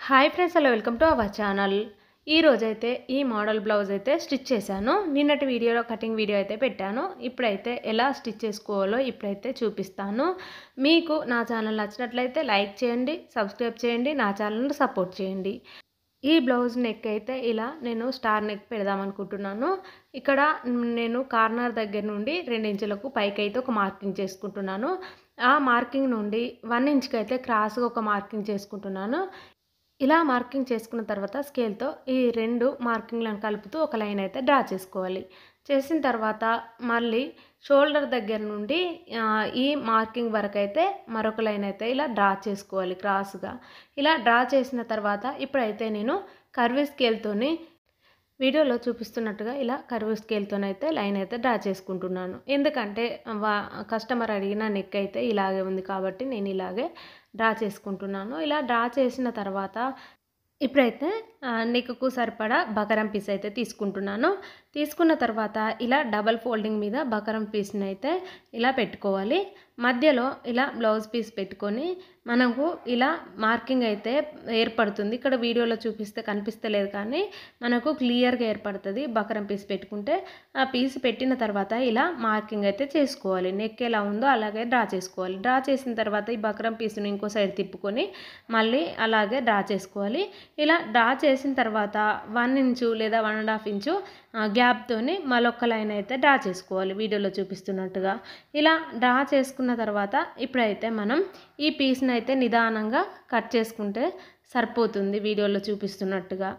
Hi friends, hello, welcome to our channel. ఈ రోజైతే ఈ మోడల్ బ్లౌజ్ అయితే స్టిచ్ చేశాను. నిన్నటి వీడియోలో కటింగ్ వీడియో అయితే పెట్టాను. ఇప్పుడైతే ఎలా స్టిచ్ చేసుకోవాలో ఇప్పుడైతే చూపిస్తాను. మీకు నా ఛానల్ నచ్చినట్లయితే లైక్ చేయండి, సబ్స్క్రైబ్ చేయండి, నా ఛానల్ని సపోర్ట్ చేయండి. ఈ బ్లౌజ్ నెక్ అయితే ఇలా నేను స్టార్ నెక్ పెడదాం అనుకుంటున్నాను. ఇక్కడ నేను కార్నర్ దగ్గర నుండి 2 ఇంచులకు పైకి అయితే ఒక మార్కింగ్ చేసుకుంటున్నాను. ఆ మార్కింగ్ నుండి 1 ఇంచ్కి అయితే క్రాస్గా ఒక మార్కింగ్ చేసుకుంటున్నాను. ఇలా మార్కింగ్ చేసుకున్న తర్వాత స్కేల్తో ఈ 2 మార్కింగ్లను కలుపుతూ ఒక లైన్ అయితే డ్రా చేసుకోవాలి. చేసిన తర్వాత మళ్ళీ షోల్డర్ దగ్గర నుండి ఈ మార్కింగ్ వరకు అయితే మరొక లైన్ అయితే ఇలా డ్రా చేసుకోవాలి క్రాస్గా. ఇలా డ్రా చేసిన తర్వాత ఇప్పుడైతే నేను కర్వ్ స్కేల్తోని వీడియోలో చూపిస్తున్నట్టుగా ఇలా కర్వ్ స్కేల్తోనైతే లైన్ అయితే డ్రా చేసుకుంటున్నాను. ఎందుకంటే కస్టమర్ అడిగిన నెక్ అయితే ఇలాగే ఉంది కాబట్టి నేను ఇలాగే డ్రా చేసుకుంటున్నాను. ఇలా డ్రా చేసిన తర్వాత ఇప్పుడైతే నెక్కు సరిపడా బకరం పీస్ అయితే తీసుకుంటున్నాను. తీసుకున్న తర్వాత ఇలా డబల్ ఫోల్డింగ్ మీద బకరం పీస్ని అయితే ఇలా పెట్టుకోవాలి. మధ్యలో ఇలా బ్లౌజ్ పీస్ పెట్టుకొని మనకు ఇలా మార్కింగ్ అయితే ఏర్పడుతుంది. ఇక్కడ వీడియోలో చూపిస్తే కనిపిస్తలేదు కానీ మనకు క్లియర్గా ఏర్పడుతుంది. బకరం పీస్ పెట్టుకుంటే ఆ పీస్ పెట్టిన తర్వాత ఇలా మార్కింగ్ అయితే చేసుకోవాలి. నెక్ ఎలా ఉందో అలాగే డ్రా చేసుకోవాలి. డ్రా చేసిన తర్వాత ఈ బకరం పీస్ను ఇంకో సైడ్ తిప్పుకొని మళ్ళీ అలాగే డ్రా చేసుకోవాలి. ఇలా డ్రా చేసిన తర్వాత 1 ఇంచు లేదా 1.5 ఇంచు గ్యాప్తోని మరొక లైన్ అయితే డ్రా చేసుకోవాలి వీడియోలో చూపిస్తున్నట్టుగా. ఇలా డ్రా చేసుకున్న తర్వాత ఇప్పుడైతే మనం ఈ పీస్ని అయితే నిదానంగా కట్ చేసుకుంటే సరిపోతుంది వీడియోలో చూపిస్తున్నట్టుగా.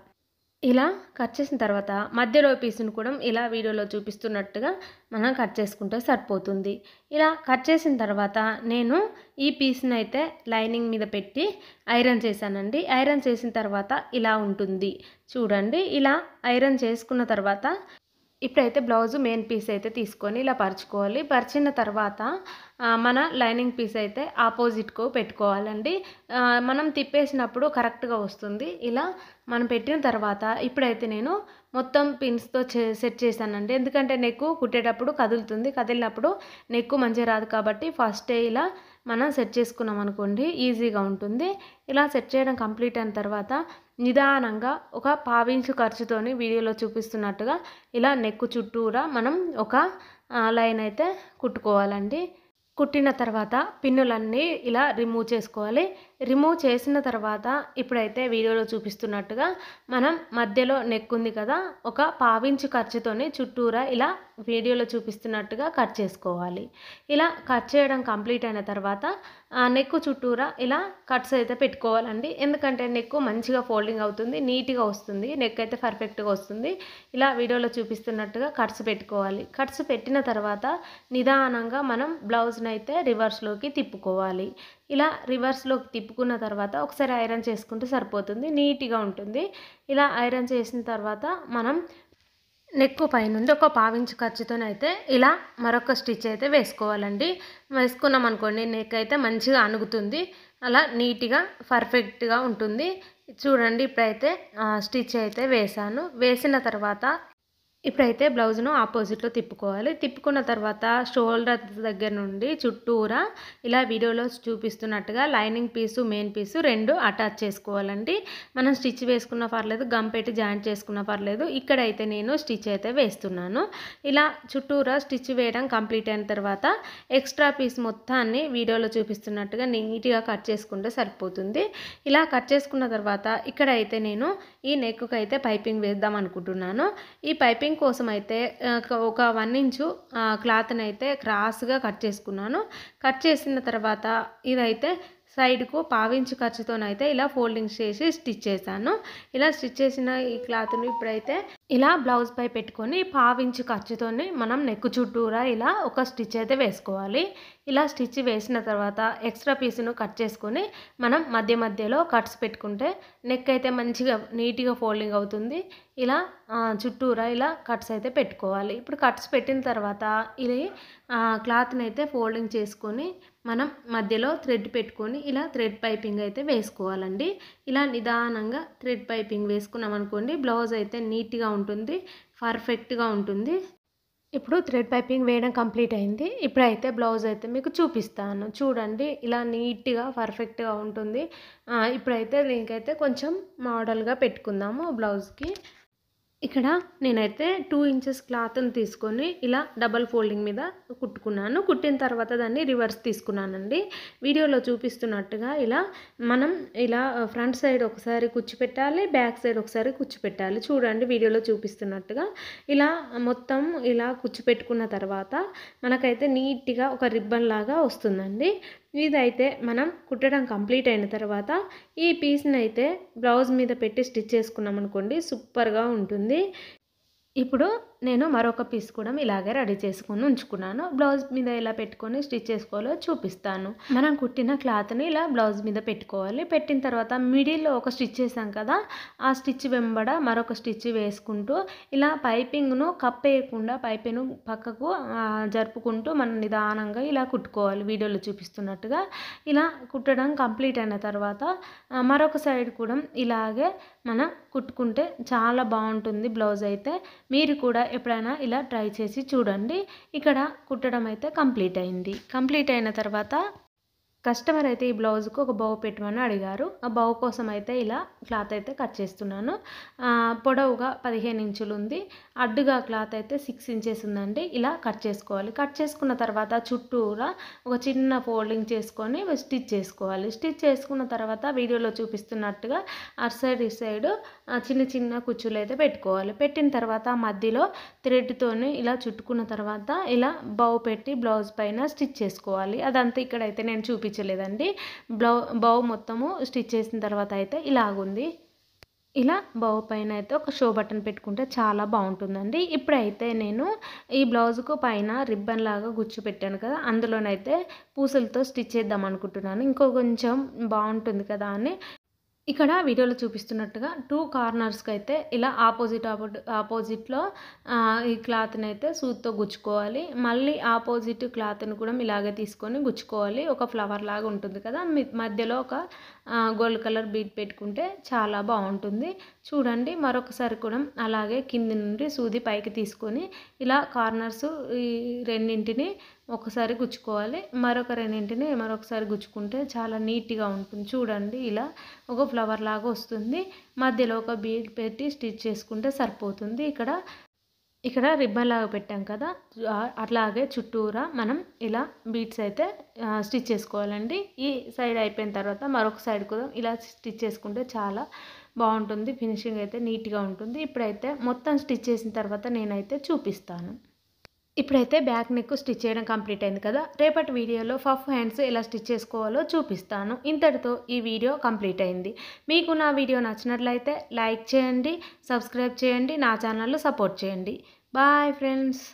ఇలా కట్ చేసిన తర్వాత మధ్యలో పీస్ను కూడా ఇలా వీడియోలో చూపిస్తున్నట్టుగా మనం కట్ చేసుకుంటే సరిపోతుంది. ఇలా కట్ చేసిన తర్వాత నేను ఈ పీస్ని అయితే లైనింగ్ మీద పెట్టి ఐరన్ చేశానండి. ఐరన్ చేసిన తర్వాత ఇలా ఉంటుంది చూడండి. ఇలా ఐరన్ చేసుకున్న తర్వాత ఇప్పుడైతే బ్లౌజ్ మెయిన్ పీస్ అయితే తీసుకొని ఇలా పరుచుకోవాలి. పరిచిన తర్వాత మన లైనింగ్ పీస్ అయితే ఆపోజిట్కు పెట్టుకోవాలండి. మనం తిప్పేసినప్పుడు కరెక్ట్గా వస్తుంది. ఇలా మనం పెట్టిన తర్వాత ఇప్పుడైతే నేను మొత్తం పిన్స్తో సెట్ చేశానండి. ఎందుకంటే నెక్ కుట్టేటప్పుడు కదులుతుంది. కదిలినప్పుడు నెక్ మంచిగా రాదు కాబట్టి ఫస్టే ఇలా మనం సెట్ చేసుకున్నాం అనుకోండి ఈజీగా ఉంటుంది. ఇలా సెట్ చేయడం కంప్లీట్ అయిన తర్వాత నిదానంగా ఒక 1/4 ఇంచు ఖర్చుతోని వీడియోలో చూపిస్తున్నట్టుగా ఇలా నెక్ చుట్టూరా మనం ఒక లైన్ అయితే కుట్టుకోవాలండి. కుట్టిన తర్వాత పిన్నులన్నీ ఇలా రిమూవ్ చేసుకోవాలి. రిమూవ్ చేసిన తర్వాత ఇప్పుడైతే వీడియోలో చూపిస్తున్నట్టుగా మనం మధ్యలో నెక్ ఉంది కదా, ఒక 1/4 ఇంచు ఖర్చుతోని చుట్టూరా ఇలా వీడియోలో చూపిస్తున్నట్టుగా కట్ చేసుకోవాలి. ఇలా కట్ చేయడం కంప్లీట్ అయిన తర్వాత నెక్ చుట్టూరా ఇలా కట్స్ అయితే పెట్టుకోవాలండి. ఎందుకంటే నెక్ మంచిగా ఫోల్డింగ్ అవుతుంది, నీట్గా వస్తుంది, నెక్ అయితే పర్ఫెక్ట్గా వస్తుంది. ఇలా వీడియోలో చూపిస్తున్నట్టుగా కట్స్ పెట్టుకోవాలి. కట్స్ పెట్టిన తర్వాత నిదానంగా మనం బ్లౌజ్ని అయితే రివర్స్లోకి తిప్పుకోవాలి. ఇలా రివర్స్లోకి తిప్పుకున్న తర్వాత ఒకసారి ఐరన్ చేసుకుంటే సరిపోతుంది, నీట్గా ఉంటుంది. ఇలా ఐరన్ చేసిన తర్వాత మనం నెక్ పైనుండి ఒక 1/4 ఇంచు ఖర్చుతోనైతే ఇలా మరొక స్టిచ్ అయితే వేసుకోవాలండి. వేసుకున్నాం అనుకోండి నెక్ అయితే మంచిగా అణుగుతుంది, అలా నీట్గా పర్ఫెక్ట్గా ఉంటుంది. చూడండి ఇప్పుడైతే స్టిచ్ అయితే వేసాను. వేసిన తర్వాత ఇప్పుడైతే బ్లౌజ్ను ఆపోజిట్లో తిప్పుకోవాలి. తిప్పుకున్న తర్వాత షోల్డర్ దగ్గర నుండి చుట్టూరా ఇలా వీడియోలో చూపిస్తున్నట్టుగా lining piece main piece 2 attach చేసుకోవాలండి. మనం స్టిచ్ వేసుకున్న పర్లేదు, గమ్ పెట్టి జాయింట్ చేసుకున్న పర్లేదు. ఇక్కడైతే నేను స్టిచ్ అయితే వేస్తున్నాను. ఇలా చుట్టూరా స్టిచ్ వేయడం కంప్లీట్ అయిన తర్వాత ఎక్స్ట్రా పీస్ మొత్తాన్ని వీడియోలో చూపిస్తున్నట్టుగా నీట్గా కట్ చేసుకుంటే సరిపోతుంది. ఇలా కట్ చేసుకున్న తర్వాత ఇక్కడైతే నేను ఈ నెక్కు అయితే పైపింగ్ వేద్దాం అనుకుంటున్నాను. ఈ పైపింగ్ కోసం అయితే ఒక 1 ఇంచు క్లాత్ని అయితే క్రాస్గా కట్ చేసుకున్నాను. కట్ చేసిన తర్వాత ఇదైతే సైడ్కు 1/4 ఇంచు ఖర్చుతోనైతే ఇలా ఫోల్డింగ్ చేసి స్టిచ్ చేశాను. ఇలా స్టిచ్ చేసిన ఈ క్లాత్ని ఇప్పుడైతే ఇలా బ్లౌజ్ పై పెట్టుకొని 1/2 ఇంచు ఖర్చుతోని మనం నెక్ చుట్టూరా ఇలా ఒక స్టిచ్ అయితే వేసుకోవాలి. ఇలా స్టిచ్ వేసిన తర్వాత ఎక్స్ట్రా పీస్ను కట్ చేసుకొని మనం మధ్య మధ్యలో కట్స్ పెట్టుకుంటే నెక్ అయితే మంచిగా నీట్గా ఫోల్డింగ్ అవుతుంది. ఇలా చుట్టూరా ఇలా కట్స్ అయితే పెట్టుకోవాలి. ఇప్పుడు కట్స్ పెట్టిన తర్వాత ఇది క్లాత్ని అయితే ఫోల్డింగ్ చేసుకొని మనం మధ్యలో థ్రెడ్ పెట్టుకొని ఇలా థ్రెడ్ పైపింగ్ అయితే వేసుకోవాలండి. ఇలా నిదానంగా థ్రెడ్ పైపింగ్ వేసుకున్నాం అనుకోండి బ్లౌజ్ అయితే నీట్గా ఉంటుంది, పర్ఫెక్ట్గా ఉంటుంది. ఇప్పుడు థ్రెడ్ పైపింగ్ వేయడం కంప్లీట్ అయింది. ఇప్పుడైతే బ్లౌజ్ అయితే మీకు చూపిస్తాను. చూడండి ఇలా నీట్‌గా పర్ఫెక్ట్‌గా ఉంటుంది. ఇప్పుడైతే దీనికైతే కొంచెం మోడల్‌గా పెట్టుకుందాము బ్లౌజ్‌కి. ఇక్కడ నేనైతే 2 ఇంచెస్ క్లాత్‌ని తీసుకొని ఇలా డబుల్ ఫోల్డింగ్ మీద కుట్టుకున్నాను. కుట్టిన తర్వాత దాన్ని రివర్స్ తీసుకున్నానండి. వీడియోలో చూపిస్తున్నట్టుగా మనం ఇలా ఫ్రంట్ సైడ్ ఒకసారి కుచ్చి పెట్టాలి. బ్యాక్ సైడ్ ఒకసారి కుచ్చి పెట్టాలి. చూడండి వీడియోలో చూపిస్తున్నట్టుగా ఇలా మొత్తం ఇలా కుచ్చి పెట్టుకున్న తర్వాత మనకైతే నీట్‌గా ఒక రిబ్బన్ లాగా వస్తుందండి. ఇదైతే మనం కుట్టడం కంప్లీట్ అయిన తర్వాత ఈ పీస్‌ని అయితే బ్లౌజ్ మీద పెట్టి స్టిచ్ చేసుకున్నాం అనుకోండి సూపర్‌గా ఉంటుంది. ఇప్పుడు నేను మరొక పీస్ కూడా ఇలాగే రెడీ చేసుకొని ఉంచుకున్నాను. బ్లౌజ్ మీద ఎలా పెట్టుకొని స్టిచ్ చేసుకోవాలో చూపిస్తాను. మనం కుట్టిన క్లాత్ని ఇలా బ్లౌజ్ మీద పెట్టుకోవాలి. పెట్టిన తర్వాత మిడిల్లో ఒక స్టిచ్ చేసాం కదా, ఆ స్టిచ్ వెంబడ మరొక స్టిచ్ వేసుకుంటూ ఇలా పైపింగ్ను కప్పేయకుండా పైపింగ్ పక్కకు జరుపుకుంటూ మనం నిదానంగా ఇలా కుట్టుకోవాలి. వీడియోలో చూపిస్తున్నట్టుగా ఇలా కుట్టడం కంప్లీట్ అయిన తర్వాత మరొక సైడ్ కూడా ఇలాగే మనం కుట్టుకుంటే చాలా బాగుంటుంది బ్లౌజ్ అయితే. మీరు కూడా ఎప్పుడైనా ఇలా ట్రై చేసి చూడండి. ఇక్కడ కుట్టడం అయితే కంప్లీట్ అయింది. కంప్లీట్ అయిన తర్వాత కస్టమర్ అయితే ఈ బ్లౌజ్కు ఒక బౌ పెట్టమని అడిగారు. ఆ బౌ కోసం అయితే ఇలా క్లాత్ అయితే కట్ చేస్తున్నాను. పొడవుగా 15 ఇంచులు ఉంది. అడ్డుగా క్లాత్ అయితే 6 ఇంచెస్ ఉందండి. ఇలా కట్ చేసుకోవాలి. కట్ చేసుకున్న తర్వాత చుట్టూరా ఒక చిన్న ఫోల్డింగ్ చేసుకొని స్టిచ్ చేసుకోవాలి. స్టిచ్ చేసుకున్న తర్వాత వీడియోలో చూపిస్తున్నట్టుగా అటు సైడ్ ఇటు సైడ్ చిన్న చిన్న కుచ్చులు అయితే పెట్టుకోవాలి. పెట్టిన తర్వాత మధ్యలో థ్రెడ్తోని ఇలా చుట్టుకున్న తర్వాత ఇలా బౌ పెట్టి బ్లౌజ్ పైన స్టిచ్ చేసుకోవాలి. అదంతా ఇక్కడైతే నేను చూపించలేదండి. బౌ మొత్తము స్టిచ్ చేసిన తర్వాత అయితే ఇలాగుంది. ఇలా బౌ పైన అయితే ఒక షో బటన్ పెట్టుకుంటే చాలా బాగుంటుందండి. ఇప్పుడైతే నేను ఈ బ్లౌజ్కు పైన రిబ్బన్ లాగా గుచ్చి పెట్టాను కదా, అందులోనైతే పూసలతో స్టిచ్ చేద్దాం అనుకుంటున్నాను. ఇంకో కొంచెం బాగుంటుంది కదా అని ఇక్కడ వీడియోలో చూపిస్తున్నట్టుగా 2 కార్నర్స్కి అయితే ఇలా ఆపోజిట్లో ఈ క్లాత్ని అయితే సూత్తో గుచ్చుకోవాలి. మళ్ళీ ఆపోజిట్ క్లాత్ని కూడా ఇలాగే తీసుకొని గుచ్చుకోవాలి. ఒక ఫ్లవర్ లాగా ఉంటుంది కదా, మధ్యలో ఒక గోల్డ్ కలర్ బీడ్ పెట్టుకుంటే చాలా బాగుంటుంది. చూడండి మరొకసారి కూడా అలాగే కింది నుండి సూది పైకి తీసుకొని ఇలా కార్నర్స్ ఈ రెండింటిని ఒకసారి గుచ్చుకోవాలి. మరొక రెండింటిని మరొకసారి గుచ్చుకుంటే చాలా నీట్గా ఉంటుంది. చూడండి ఇలా ఒక ఫ్లవర్ లాగా వస్తుంది. మధ్యలో ఒక బీడ్ పెట్టి స్టిచ్ చేసుకుంటే సరిపోతుంది. ఇక్కడ రిబ్బన్ లాగా పెట్టాం కదా, అట్లాగే చుట్టూరా మనం ఇలా బీడ్స్ అయితే స్టిచ్ చేసుకోవాలండి. ఈ సైడ్ అయిపోయిన తర్వాత మరొక సైడ్ కూడా ఇలా స్టిచ్ చేసుకుంటే చాలా బాగుంటుంది. ఫినిషింగ్ అయితే నీట్గా ఉంటుంది. ఇప్పుడైతే మొత్తం స్టిచ్ చేసిన తర్వాత నేనైతే చూపిస్తాను. ఇప్పుడైతే బ్యాక్ నెక్ స్టిచ్ చేయడం కంప్లీట్ అయింది కదా, రేపటి వీడియోలో పఫ్ హ్యాండ్స్ ఎలా స్టిచ్ చేసుకోవాలో చూపిస్తాను. ఇంతటితో ఈ వీడియో కంప్లీట్ అయింది. మీకు నా వీడియో నచ్చినట్లయితే లైక్ చేయండి, సబ్స్క్రైబ్ చేయండి, నా ఛానల్ను సపోర్ట్ చేయండి. Bye friends.